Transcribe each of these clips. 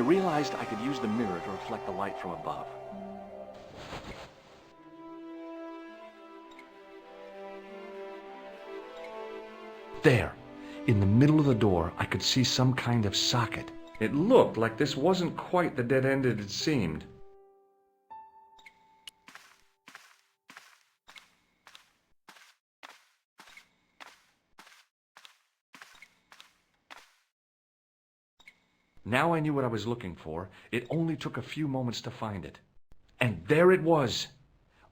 realized I could use the mirror to reflect the light from above. There, in the middle of the door, I could see some kind of socket. It looked like this wasn't quite the dead end it had seemed. Now I knew what I was looking for. It only took a few moments to find it. And there it was,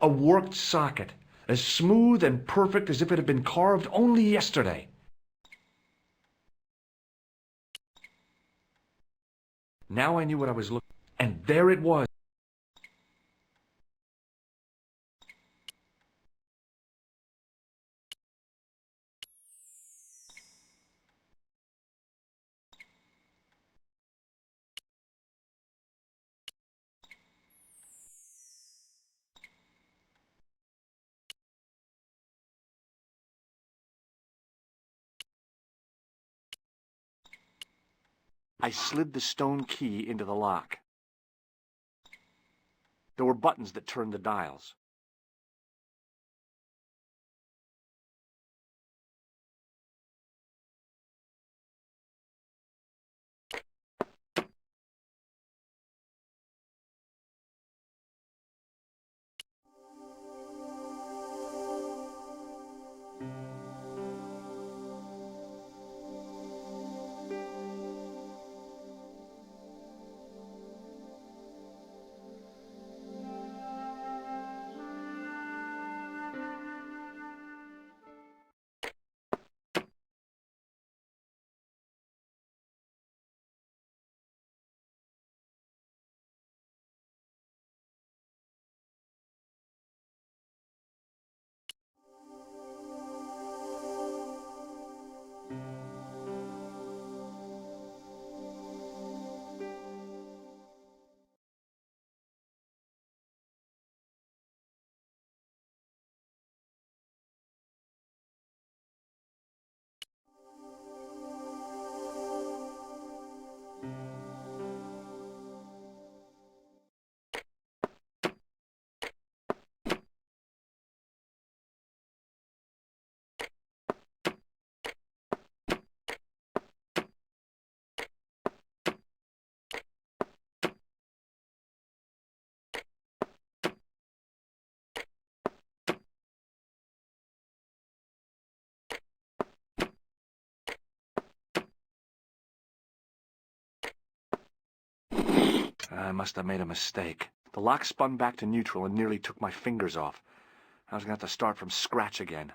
a worked socket, as smooth and perfect as if it had been carved only yesterday. Now I knew what I was looking for, and there it was. I slid the stone key into the lock. There were buttons that turned the dials. I must have made a mistake. The lock spun back to neutral and nearly took my fingers off. I was going to have to start from scratch again.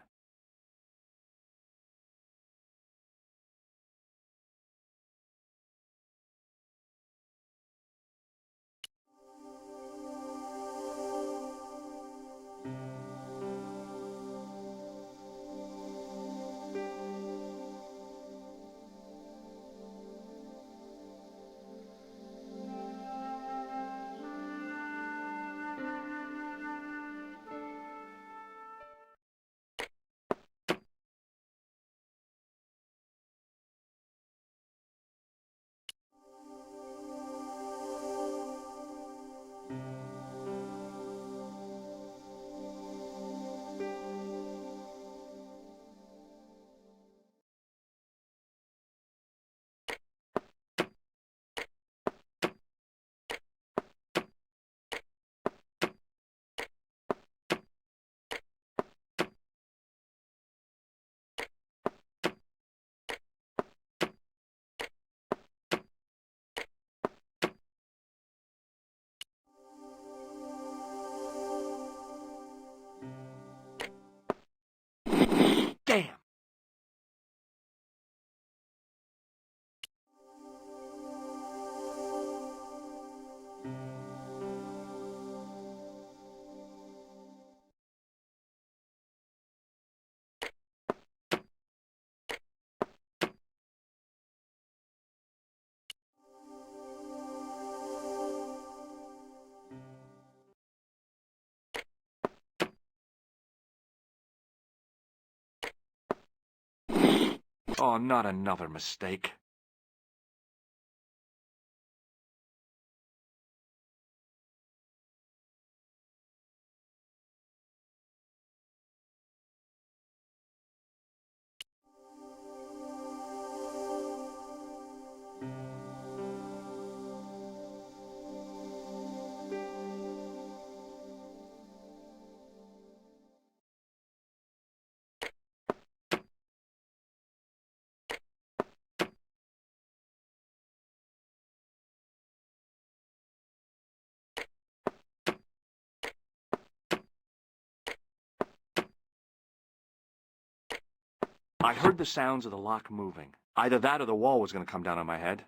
Damn! Oh, not another mistake. I heard the sounds of the lock moving. Either that or the wall was going to come down on my head.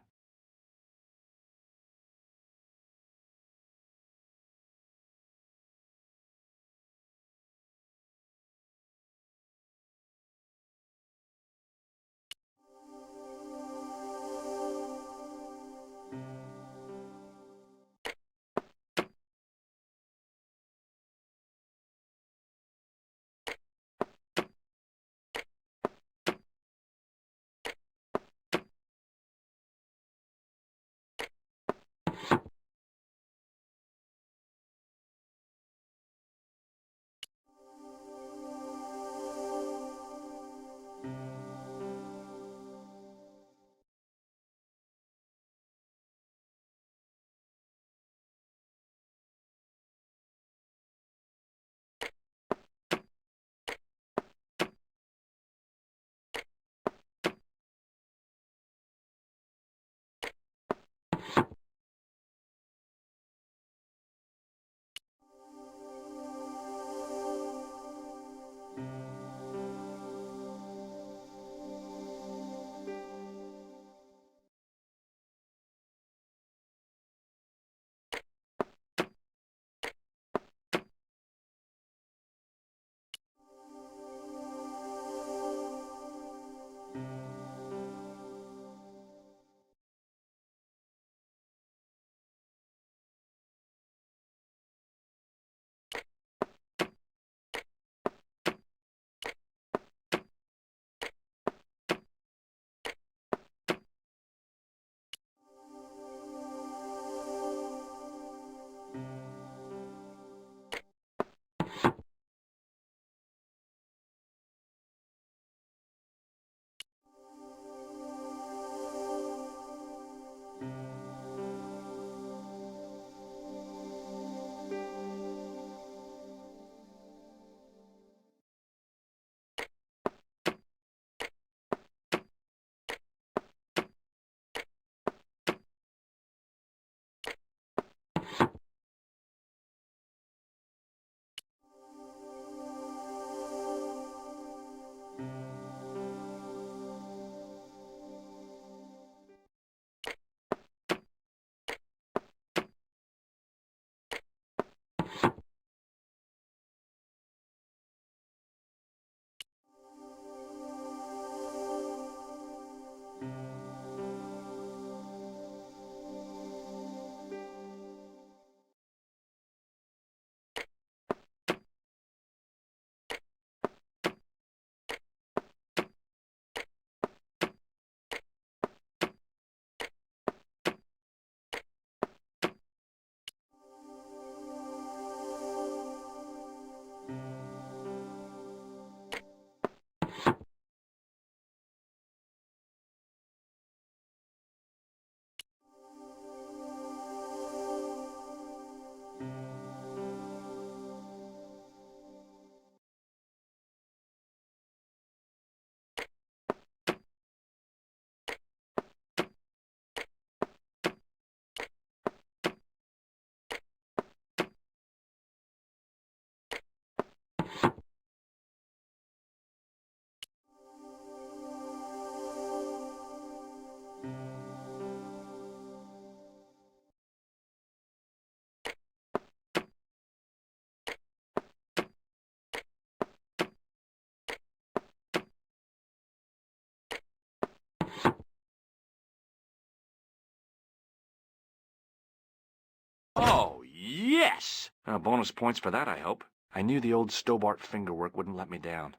Oh, yes! Bonus points for that, I hope. I knew the old Stobart fingerwork wouldn't let me down.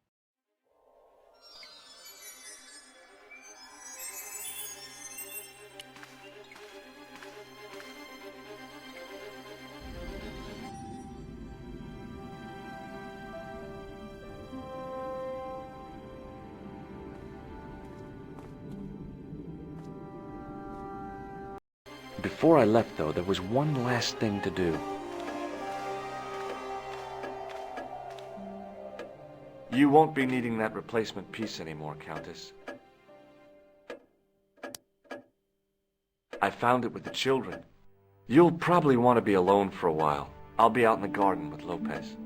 Before I left, though, there was one last thing to do. You won't be needing that replacement piece anymore, Countess. I found it with the children. You'll probably want to be alone for a while. I'll be out in the garden with Lopez.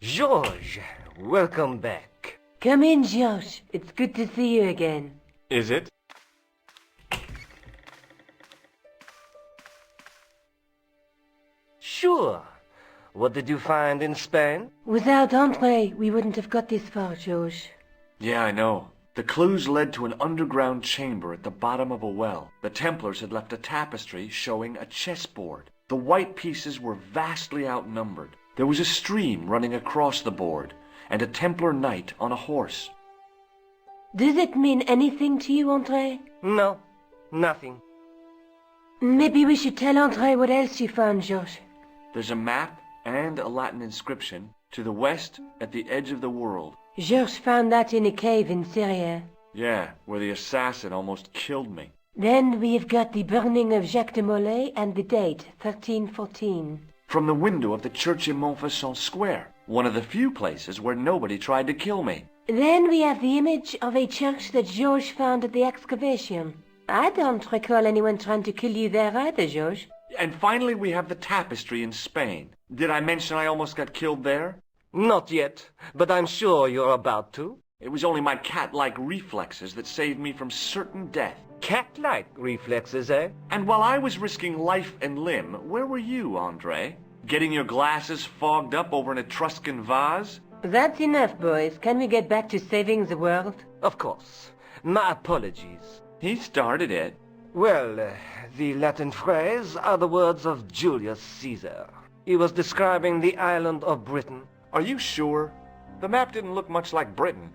George, welcome back. Come in, George. It's good to see you again. Is it? Sure. What did you find in Spain? Without Andre, we wouldn't have got this far, George. Yeah, I know. The clues led to an underground chamber at the bottom of a well. The Templars had left a tapestry showing a chessboard. The white pieces were vastly outnumbered. There was a stream running across the board, and a Templar knight on a horse. Does it mean anything to you, Andre? No, nothing. Maybe we should tell Andre what else you found, George. There's a map and a Latin inscription to the west at the edge of the world. George found that in a cave in Syria. Yeah, where the assassin almost killed me. Then we've got the burning of Jacques de Molay and the date, 1314. From the window of the church in Montfaucon Square, one of the few places where nobody tried to kill me. Then we have the image of a church that George found at the excavation. I don't recall anyone trying to kill you there either, George. And finally we have the tapestry in Spain. Did I mention I almost got killed there? Not yet, but I'm sure you're about to. It was only my cat-like reflexes that saved me from certain death. Cat-like reflexes, eh? And while I was risking life and limb, where were you, Andre? Getting your glasses fogged up over an Etruscan vase? That's enough, boys. Can we get back to saving the world? Of course. My apologies. He started it. Well, the Latin phrase are the words of Julius Caesar. He was describing the island of Britain. Are you sure? The map didn't look much like Britain.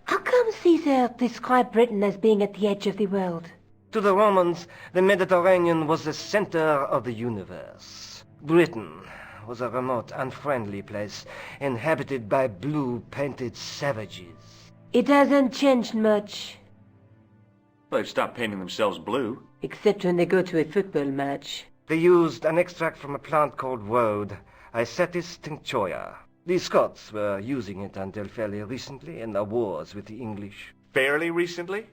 How come Caesar described Britain as being at the edge of the world? To the Romans, the Mediterranean was the center of the universe. Britain was a remote, unfriendly place, inhabited by blue-painted savages. It hasn't changed much. They've stopped painting themselves blue. Except when they go to a football match. They used an extract from a plant called woad, Icetis tinctoria. The Scots were using it until fairly recently in their wars with the English. Fairly recently?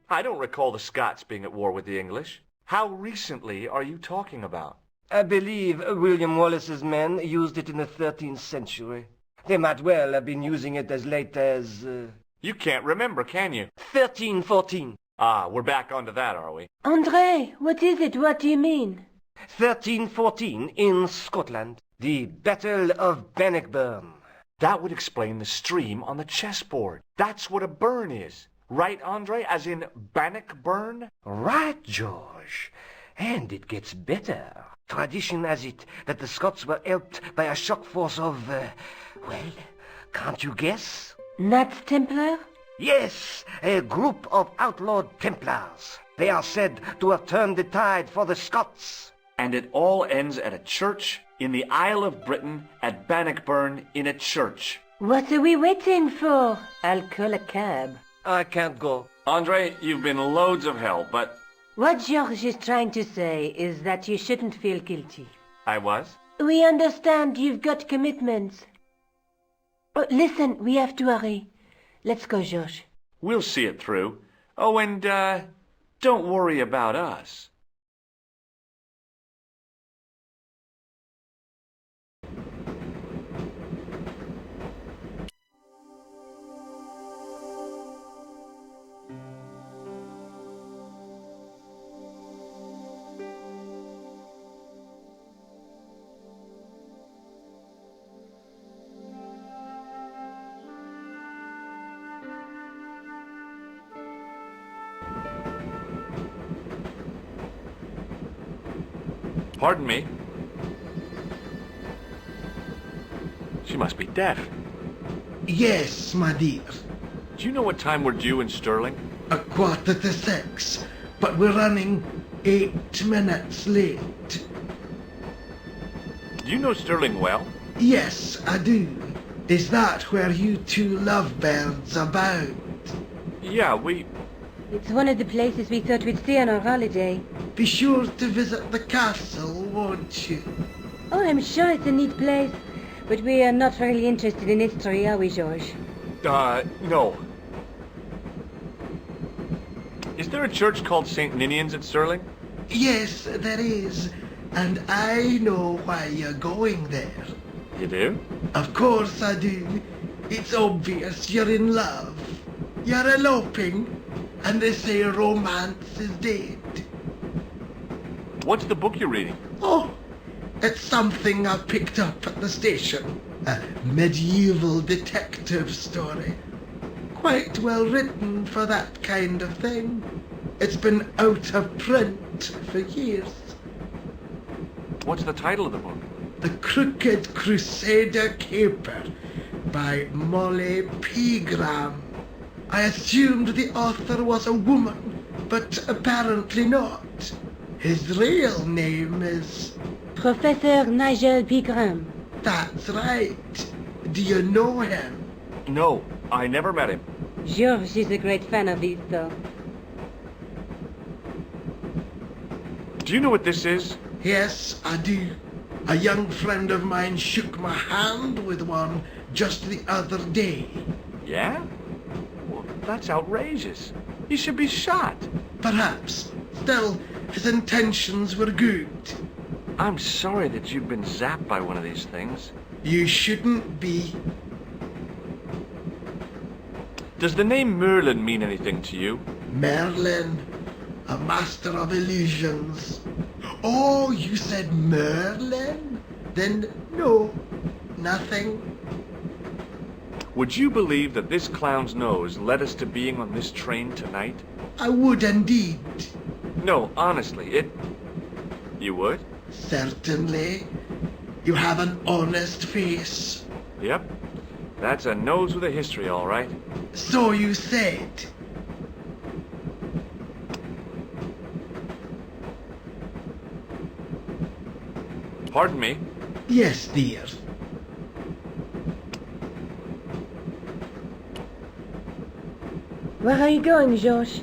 I don't recall the Scots being at war with the English. How recently are you talking about? I believe William Wallace's men used it in the 13th century. They might well have been using it as late as... You can't remember, can you? 1314. Ah, we're back onto that, are we? Andre, what is it? What do you mean? 1314 in Scotland. The Battle of Bannockburn. That would explain the stream on the chessboard. That's what a burn is. Right, Andre? As in Bannockburn? Right, George. And it gets better. Tradition has it that the Scots were helped by a shock force of, well, can't you guess? Knights Templar? Yes, a group of outlawed Templars. They are said to have turned the tide for the Scots. And it all ends at a church in the Isle of Britain at Bannockburn in a church. What are we waiting for? I'll call a cab. I can't go. Andre, you've been loads of help, but... What George is trying to say is that you shouldn't feel guilty. I was? We understand you've got commitments. Oh, listen, we have to hurry. Let's go, George. We'll see it through. Oh, and, don't worry about us. Pardon me. She must be deaf. Yes, my dear. Do you know what time we're due in Stirling? 6:15, but we're running 8 minutes late. Do you know Stirling well? Yes, I do. Is that where you two lovebirds about? Yeah, It's one of the places we thought we'd stay on our holiday. Be sure to visit the castle, won't you? Oh, I'm sure it's a neat place. But we are not really interested in history, are we, George? No. Is there a church called St. Ninian's at Stirling? Yes, there is. And I know why you're going there. You do? Of course I do. It's obvious you're in love. You're eloping, and they say romance is dead. What's the book you're reading? Oh, it's something I picked up at the station. A medieval detective story. Quite well written for that kind of thing. It's been out of print for years. What's the title of the book? The Crooked Crusader Caper by Molly Pegram. I assumed the author was a woman, but apparently not. His real name is... Professor Nigel Pegram. That's right. Do you know him? No, I never met him. George is a great fan of his, though. Do you know what this is? Yes, I do. A young friend of mine shook my hand with one just the other day. Yeah? Well, that's outrageous. He should be shot. Perhaps. Still, his intentions were good. I'm sorry that you've been zapped by one of these things. You shouldn't be. Does the name Merlin mean anything to you? Merlin, a master of illusions. Oh, you said Merlin? Then no, nothing. Would you believe that this clown's nose led us to being on this train tonight? I would indeed. No, honestly, You would? Certainly. You have an honest face. Yep. That's a nose with a history, all right. So you said. Pardon me? Yes, dear. Where are you going, George?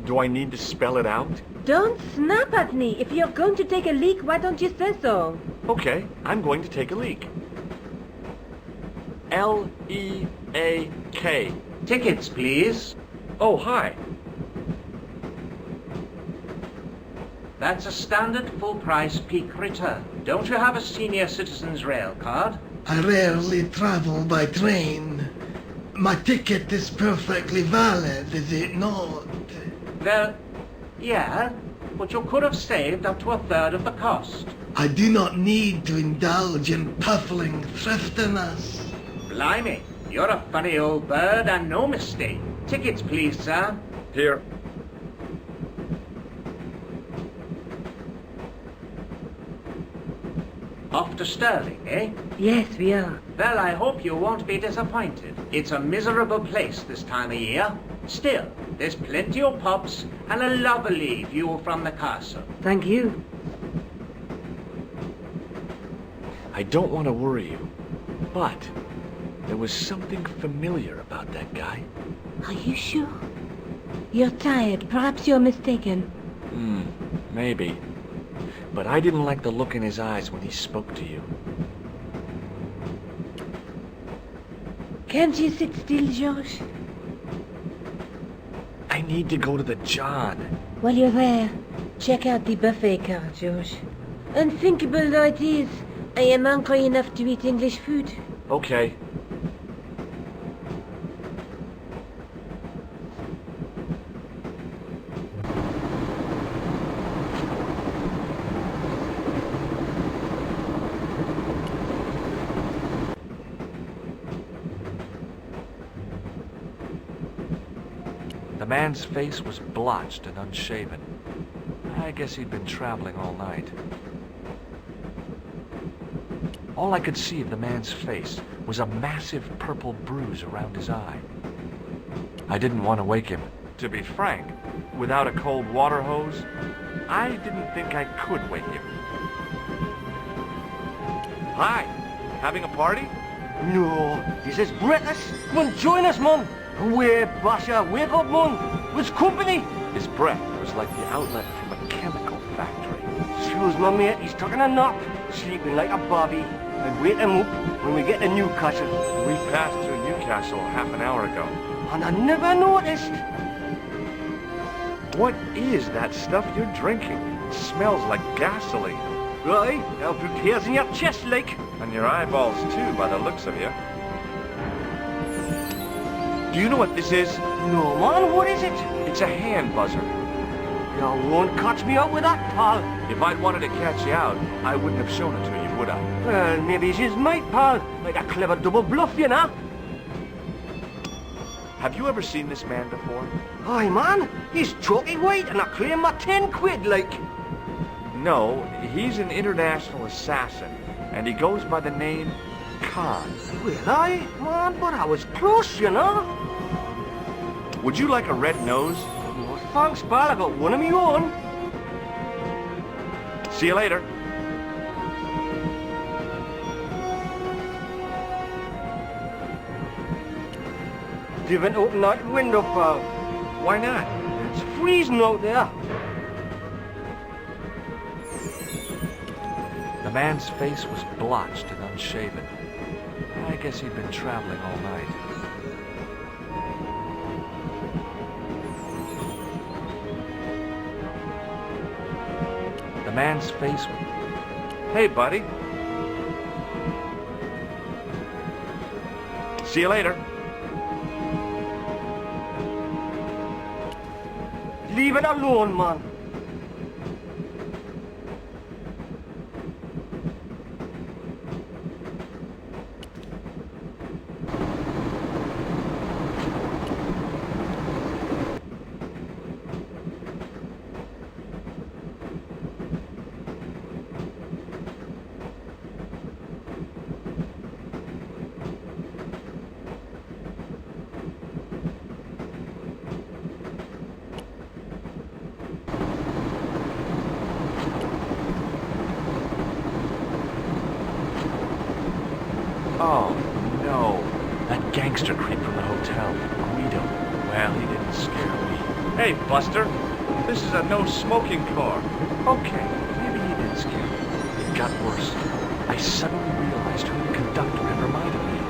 Do I need to spell it out? Don't snap at me. If you're going to take a leak, why don't you say so? Okay, I'm going to take a leak. L-E-A-K. Tickets, please. Oh, hi. That's a standard full-price peak return. Don't you have a senior citizen's rail card? I rarely travel by train. My ticket is perfectly valid, is it not? Well, yeah, but you could have saved up to a third of the cost. I do not need to indulge in puffling thriftiness. Blimey, you're a funny old bird and no mistake. Tickets, please, sir. Here. Off to Stirling, eh? Yes, we are. Well, I hope you won't be disappointed. It's a miserable place this time of year. Still, there's plenty of pubs and a lovely view from the castle. Thank you. I don't want to worry you, but there was something familiar about that guy. Are you sure? You're tired. Perhaps you're mistaken. Maybe. But I didn't like the look in his eyes when he spoke to you. Can't you sit still, George? I need to go to the John. While you're there, check out the buffet car, George. Unthinkable though it is, I am hungry enough to eat English food. Okay. The man's face was blotched and unshaven. I guess he'd been traveling all night. All I could see of the man's face was a massive purple bruise around his eye. I didn't want to wake him. To be frank, without a cold water hose, I didn't think I could wake him. Hi, having a party? No, this is British. Come on, join us, man. Away, Basha, wake up, man. It's company. His breath was like the outlet from a chemical factory. Excuse me, mate. He's taking a nap, sleeping like a bobby. And wake him up when we get to Newcastle. We passed through Newcastle half an hour ago. And I never noticed. What is that stuff you're drinking? It smells like gasoline. Right, now put hairs in your chest, like. And your eyeballs too, by the looks of you. Do you know what this is? No, man, what is it? It's a hand buzzer. You won't catch me out with that, pal. If I'd wanted to catch you out, I wouldn't have shown it to you, would I? Well, maybe she's mate, pal. Like a clever double bluff, you know. Have you ever seen this man before? Aye, man, he's chalky white and I claim my 10 quid, like. No, he's an international assassin, and he goes by the name Khan. Well, aye, man, but I was close, you know. Would you like a red nose? No thanks, pal, I got one of my own. See you later. Didn't open that window, pal. Why not? It's freezing out there. The man's face was blotched and unshaven. I guess he'd been traveling all night. The man's face was... Hey, buddy. See you later. Leave it alone, man. Oh, no. That gangster creep from the hotel, Guido. Well, he didn't scare me. Hey, Buster. This is a no-smoking car. Okay, maybe he didn't scare me. It got worse. I suddenly realized who the conductor had reminded me of.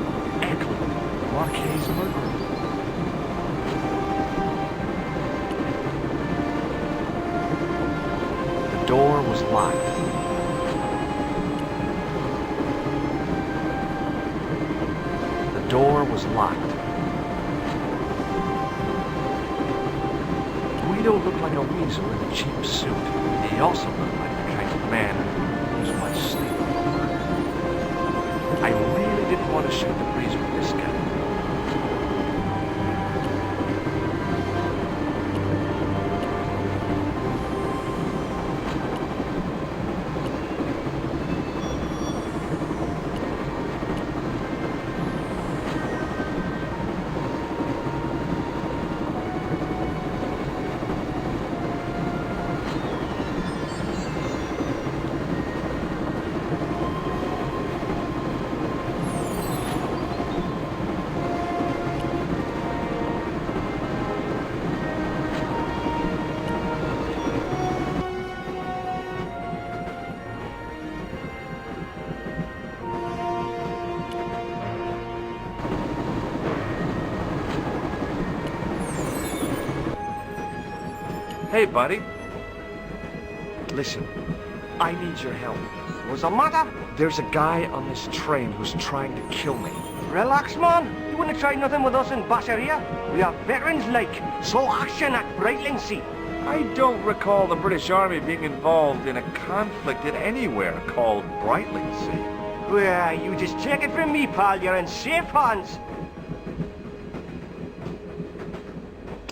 Eglin, Marquet's murderer. The door was locked. The door was locked. Guido looked like a weasel in a cheap suit. He also looked like the kind of man who used much sleep. I really didn't want to shoot the breeze with this guy. Hey, buddy. Listen, I need your help. What's the matter? There's a guy on this train who's trying to kill me. Relax, man. You wouldn't have tried nothing with us in Basharia. We are veterans, like. So action at Brightlingsea. I don't recall the British Army being involved in a conflict in anywhere called Brightlingsea. Well, you just take it from me, pal. You're in safe hands.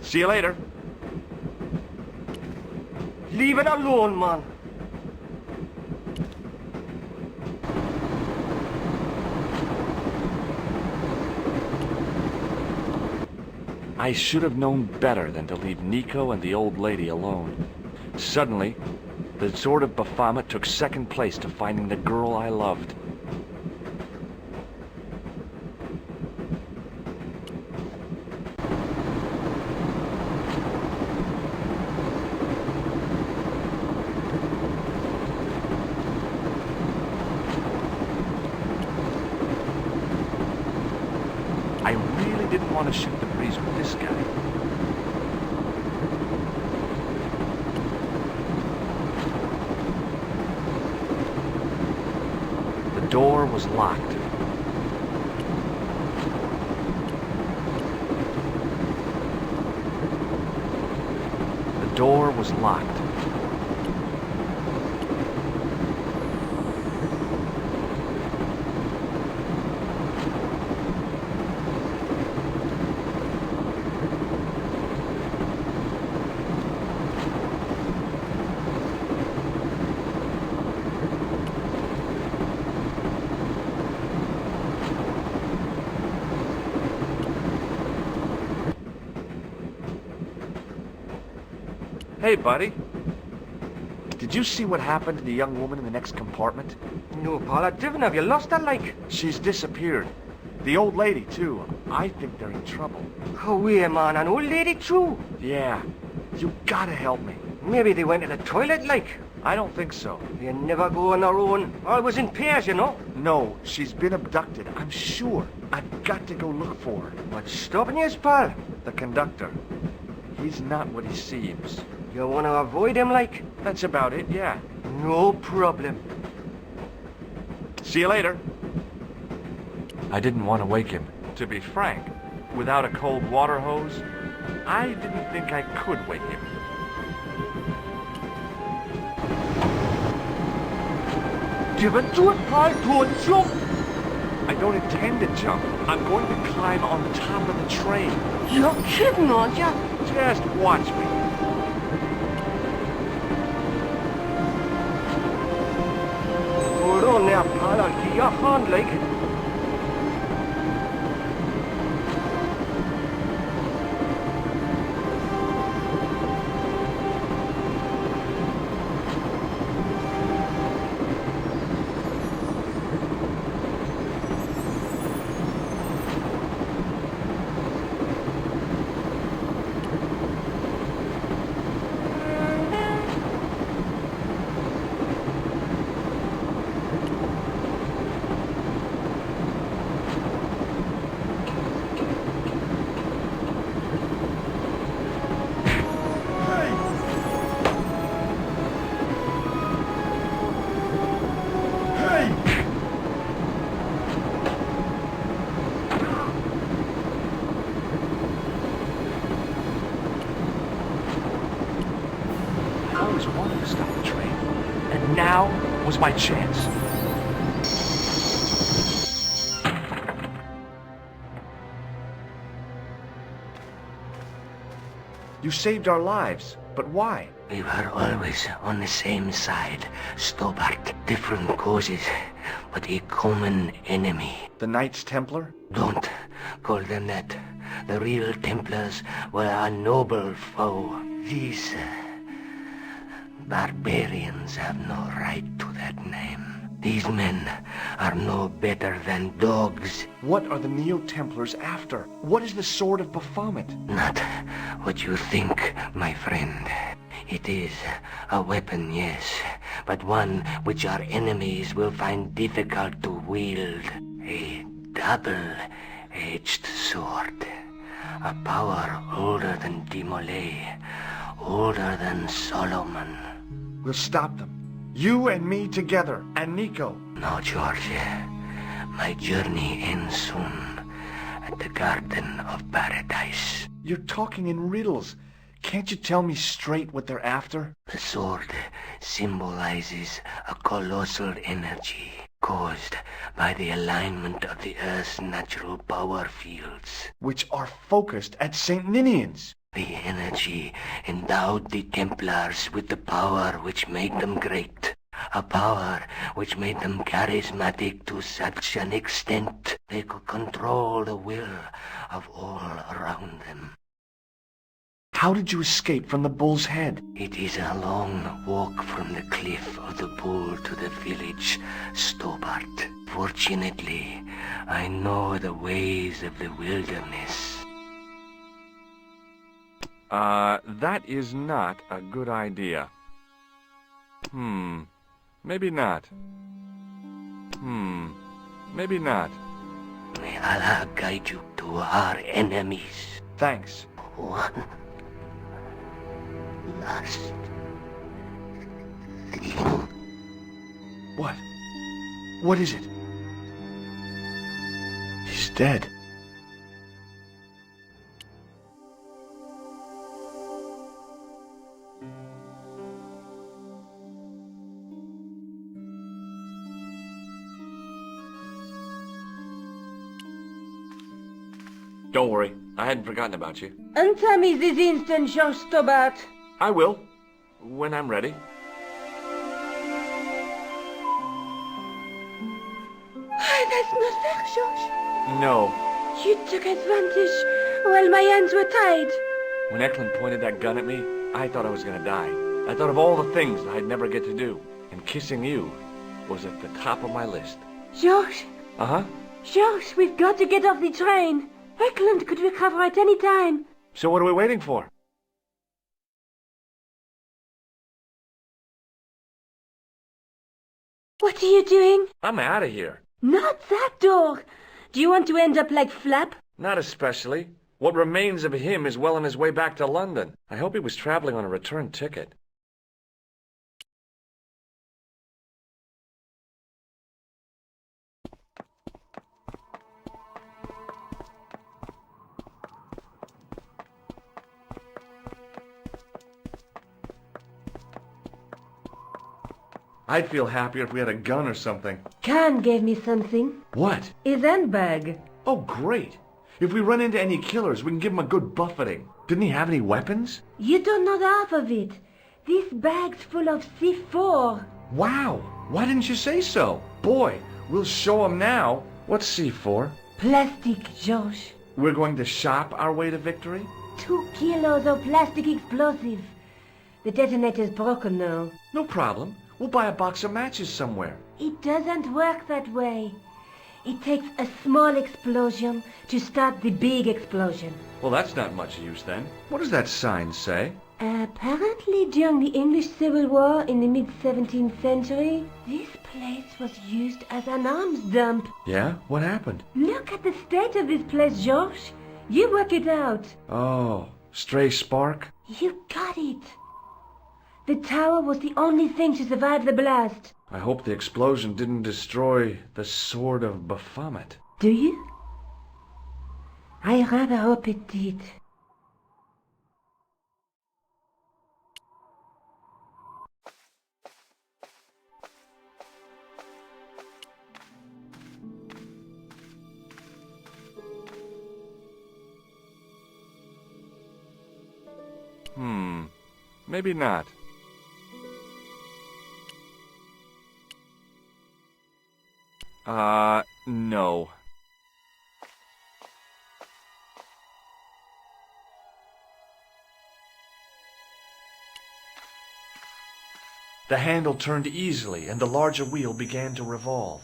See you later. Leave it alone, man. I should have known better than to leave Nico and the old lady alone. Suddenly, the sword of Baphomet took second place to finding the girl I loved. I really didn't want to shoot the breeze with this guy. was locked. The door was locked. Hey, buddy. Did you see what happened to the young woman in the next compartment? No, Paul, I've driven. Have you lost her, like? She's disappeared. The old lady, too. I think they're in trouble. Oh, yeah, man, an old lady, too. Yeah. You gotta help me. Maybe they went to the toilet, like. I don't think so. You never go on their own. Always in pairs, you know. No, she's been abducted, I'm sure. I've got to go look for her. What's stopping you, pal? The conductor. He's not what he seems. You want to avoid him, like? That's about it, yeah. No problem. See you later. I didn't want to wake him. To be frank, without a cold water hose, I didn't think I could wake him. Give it to it, pal. Don't jump. I don't intend to jump. I'm going to climb on top of the train. You're kidding, aren't you? Just watch me. Hold on there, pal. I'll give you a hand, like. I always wanted to stop the train. And now was my chance. You saved our lives, but why? We were always on the same side, Stobart. Different causes, but a common enemy. The Knights Templar? Don't call them that. The real Templars were a noble foe. These barbarians have no right to that name. These men are no better than dogs. What are the Neo-Templars after? What is the Sword of Baphomet? Not what you think, my friend. It is a weapon, yes, but one which our enemies will find difficult to wield. A double-edged sword. A power older than Demolay, older than Solomon. We'll stop them. You and me together, and Nico. No, George. My journey ends soon at the Garden of Paradise. You're talking in riddles. Can't you tell me straight what they're after? The sword symbolizes a colossal energy caused by the alignment of the Earth's natural power fields. Which are focused at St. Ninian's. The energy endowed the Templars with the power which made them great. A power which made them charismatic to such an extent they could control the will of all around them. How did you escape from the Bull's Head? It is a long walk from the cliff of the Bull to the village, Stobart. Fortunately, I know the ways of the wilderness. That is not a good idea. Maybe not. Maybe not. May Allah guide you to our enemies. Thanks. One last thing. What? What is it? He's dead. Don't worry, I hadn't forgotten about you. Answer me this instant, George Stobart. I will, when I'm ready. That's not fair, George. No. You took advantage while my hands were tied. When Eklund pointed that gun at me, I thought I was gonna die. I thought of all the things that I'd never get to do, and kissing you was at the top of my list. George, Uh-huh. George, we've got to get off the train. Eklund could recover at any time. So what are we waiting for? What are you doing? I'm out of here. Not that door. Do you want to end up like Flap? Not especially. What remains of him is well on his way back to London. I hope he was traveling on a return ticket. I'd feel happier if we had a gun or something. Khan gave me something. What? His handbag. Oh, great. If we run into any killers, we can give them a good buffeting. Didn't he have any weapons? You don't know the half of it. This bag's full of C4. Wow. Why didn't you say so? Boy, we'll show them now. What's C4? Plastic, George. We're going to shop our way to victory? 2 kilos of plastic explosive. The detonator's broken now. No problem. We'll buy a box of matches somewhere. It doesn't work that way. It takes a small explosion to start the big explosion. Well, that's not much use then. What does that sign say? Apparently during the English Civil War in the mid-17th century, this place was used as an arms dump. Yeah? What happened? Look at the state of this place, George. You work it out. Oh, stray spark? You got it. The tower was the only thing to survive the blast. I hope the explosion didn't destroy the Sword of Baphomet. Do you? I rather hope it did. Maybe not. No. The handle turned easily, and the larger wheel began to revolve.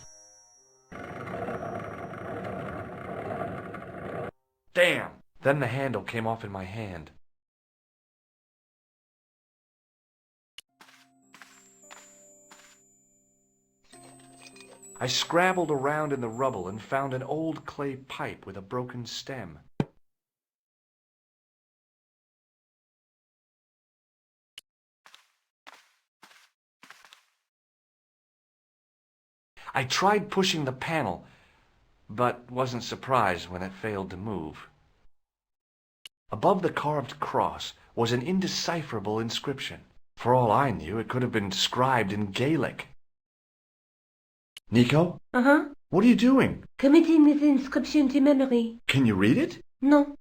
Damn! Then the handle came off in my hand. I scrabbled around in the rubble and found an old clay pipe with a broken stem. I tried pushing the panel, but wasn't surprised when it failed to move. Above the carved cross was an indecipherable inscription. For all I knew, it could have been scribed in Gaelic. Nico? Uh-huh. What are you doing? Committing this inscription to memory. Can you read it? No.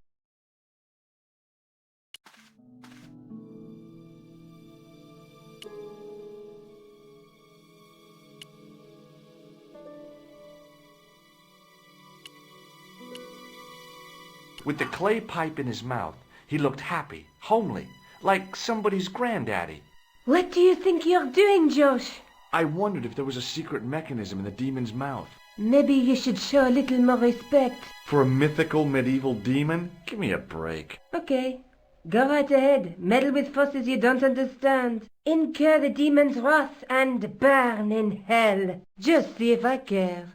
With the clay pipe in his mouth, he looked happy, homely, like somebody's granddaddy. What do you think you're doing, Josh? I wondered if there was a secret mechanism in the demon's mouth. Maybe you should show a little more respect. For a mythical medieval demon? Give me a break. Okay. Go right ahead. Meddle with forces you don't understand. Incur the demon's wrath and burn in hell. Just see if I care.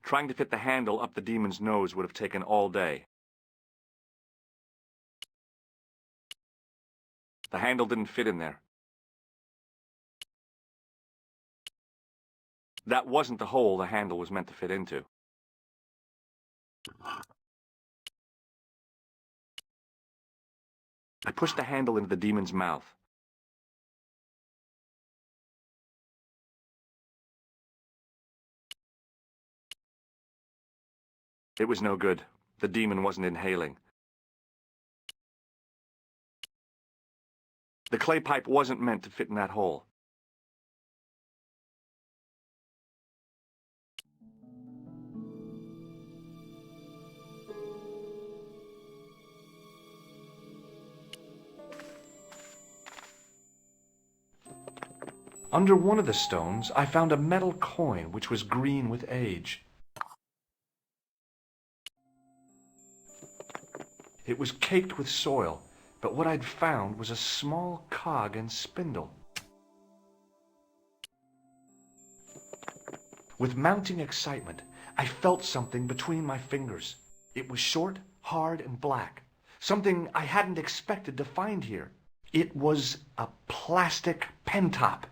Trying to fit the handle up the demon's nose would have taken all day. The handle didn't fit in there. That wasn't the hole the handle was meant to fit into. I pushed the handle into the demon's mouth. It was no good. The demon wasn't inhaling. The clay pipe wasn't meant to fit in that hole. Under one of the stones, I found a metal coin which was green with age. It was caked with soil, but what I'd found was a small cog and spindle. With mounting excitement, I felt something between my fingers. It was short, hard, and black. Something I hadn't expected to find here. It was a plastic pen top.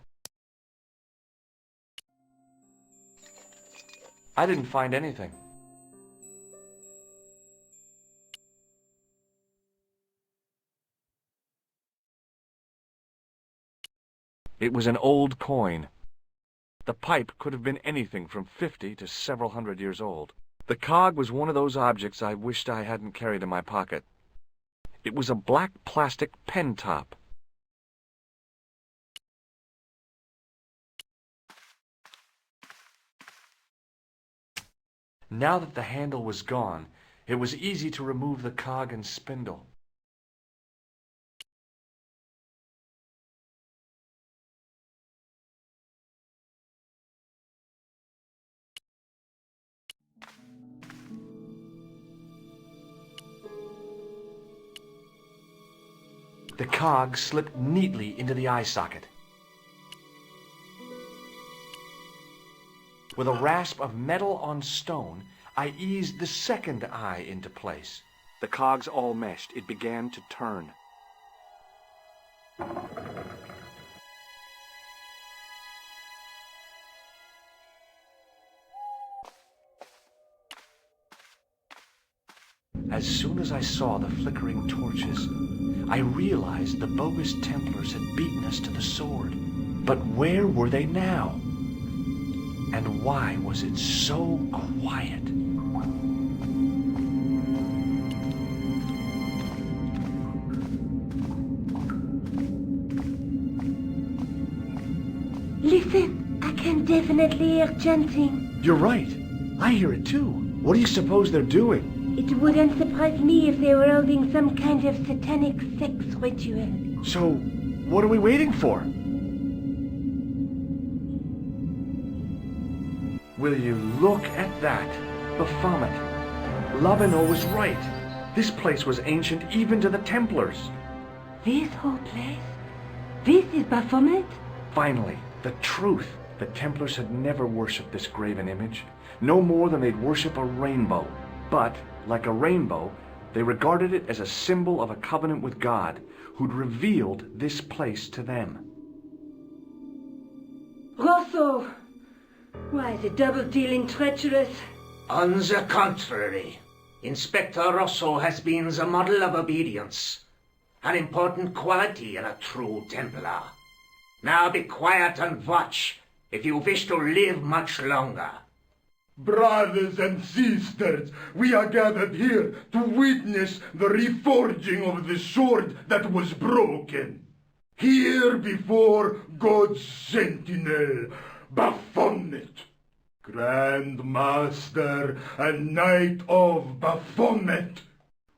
I didn't find anything. It was an old coin. The pipe could have been anything from 50 to several hundred years old. The cog was one of those objects I wished I hadn't carried in my pocket. It was a black plastic pen top. Now that the handle was gone, it was easy to remove the cog and spindle. The cog slipped neatly into the eye socket. With a rasp of metal on stone, I eased the second eye into place. The cogs all meshed. It began to turn. As soon as I saw the flickering torches, I realized the bogus Templars had beaten us to the sword. But where were they now? And why was it so quiet? Listen, I can definitely hear chanting. You're right. I hear it too. What do you suppose they're doing? It wouldn't surprise me if they were holding some kind of satanic sex ritual. So, what are we waiting for? Will you look at that? Baphomet. Labino was right. This place was ancient even to the Templars. This whole place? This is Baphomet? Finally, the truth. The Templars had never worshipped this graven image, no more than they'd worship a rainbow. But, like a rainbow, they regarded it as a symbol of a covenant with God, who'd revealed this place to them. Rosso! Why, the double-dealing treacherous? On the contrary, Inspector Rosso has been the model of obedience, an important quality in a true Templar. Now be quiet and watch, if you wish to live much longer. Brothers and sisters, we are gathered here to witness the reforging of the sword that was broken. Here before God's sentinel, Baphomet, Grand Master and Knight of Baphomet,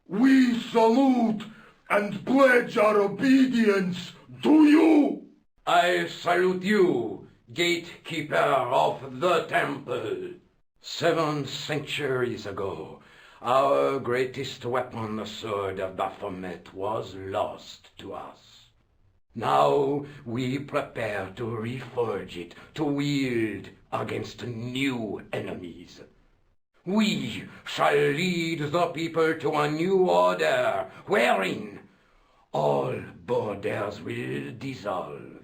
we salute and pledge our obedience to you. I salute you, gatekeeper of the temple. 7 centuries ago, our greatest weapon, the sword of Baphomet, was lost to us. Now we prepare to reforge it, to wield against new enemies. We shall lead the people to a new order, wherein all borders will dissolve.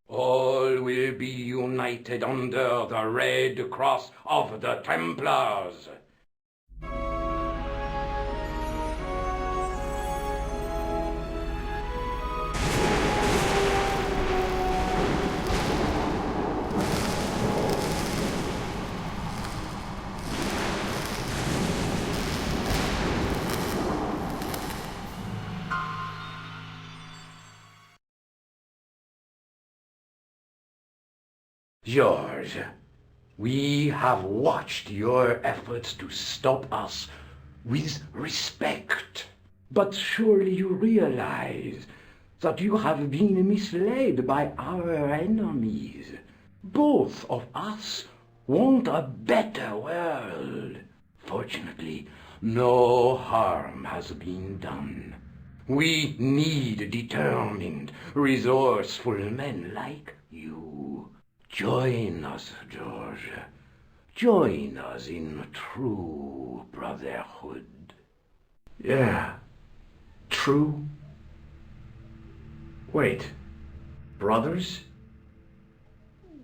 All will be united under the red cross of the Templars. George, we have watched your efforts to stop us with respect. But surely you realize that you have been misled by our enemies. Both of us want a better world. Fortunately, no harm has been done. We need determined, resourceful men like you. Join us, George. Join us in true brotherhood. Yeah. True. Wait. Brothers?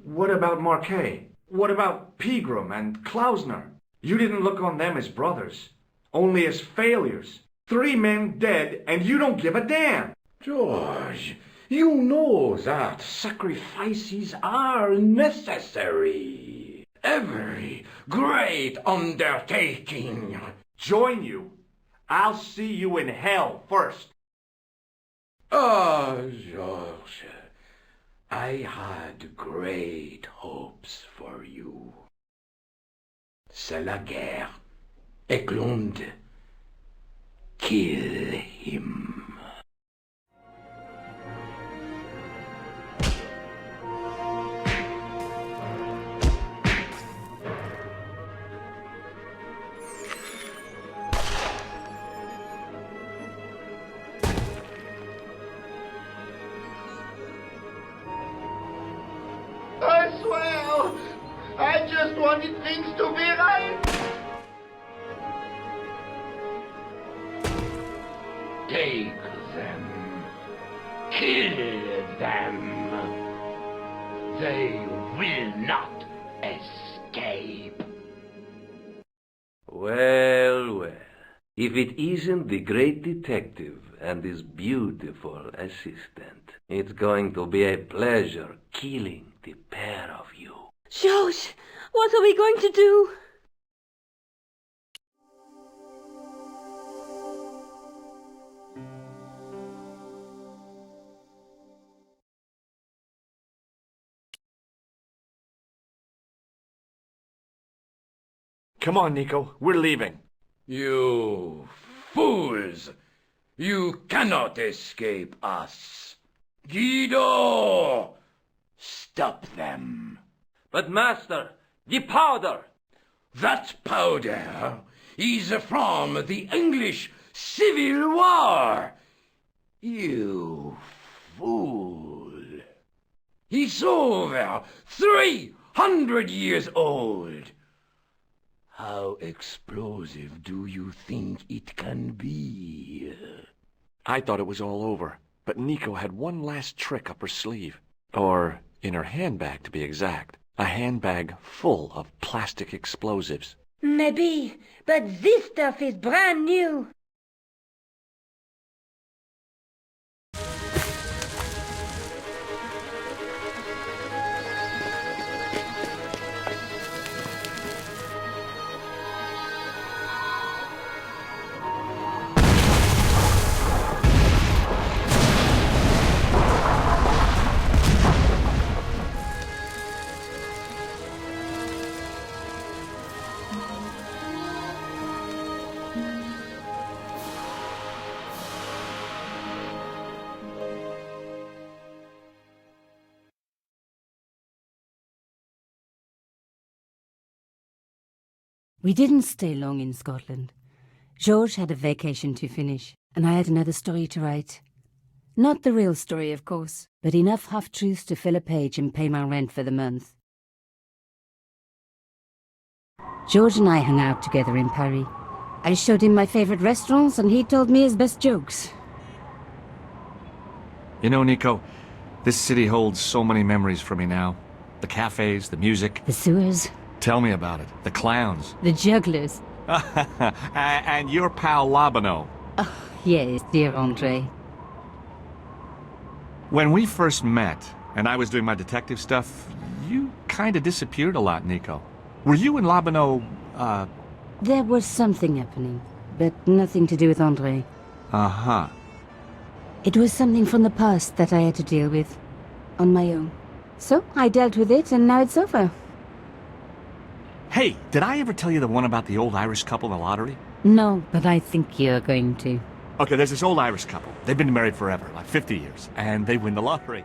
What about Marquet? What about Pegram and Klausner? You didn't look on them as brothers, only as failures. 3 men dead, and you don't give a damn. George, you know that sacrifices are necessary. Every great undertaking. Join you. I'll see you in hell first. Ah, George, I had great hopes for you. C'est la guerre. Eklund, kill him. I swear, I just wanted things to be right. Take them. Kill them. They will not escape. Well, well. If it isn't the great detective and his beautiful assistant, it's going to be a pleasure killing the pair of you. George, what are we going to do? Come on, Nico. We're leaving. You fools! You cannot escape us. Guido! Stop them. But master, the powder! That powder is from the English Civil War. You fool. He's over 300 years old. How explosive do you think it can be? I thought it was all over, but Nico had one last trick up her sleeve. Or in her handbag, to be exact. A handbag full of plastic explosives. Maybe, but this stuff is brand new. We didn't stay long in Scotland. George had a vacation to finish, and I had another story to write. Not the real story, of course, but enough half-truths to fill a page and pay my rent for the month. George and I hung out together in Paris. I showed him my favourite restaurants, and he told me his best jokes. You know, Nico, This city holds so many memories for me now. The cafes, the music. The sewers, Tell me about it. The clowns. the jugglers. And your pal Labano. Yes, dear Andre. When we first met, and I was doing my detective stuff, you kind of disappeared a lot, Nico. Were you and Labano, There was something happening, but nothing to do with Andre. Uh-huh. It was something from the past that I had to deal with, on my own. So, I dealt with it, and now it's over. Hey, did I ever tell you the one about the old Irish couple in the lottery? No, but I think you're going to. Okay, there's this old Irish couple. They've been married forever, like 50 years, and they win the lottery.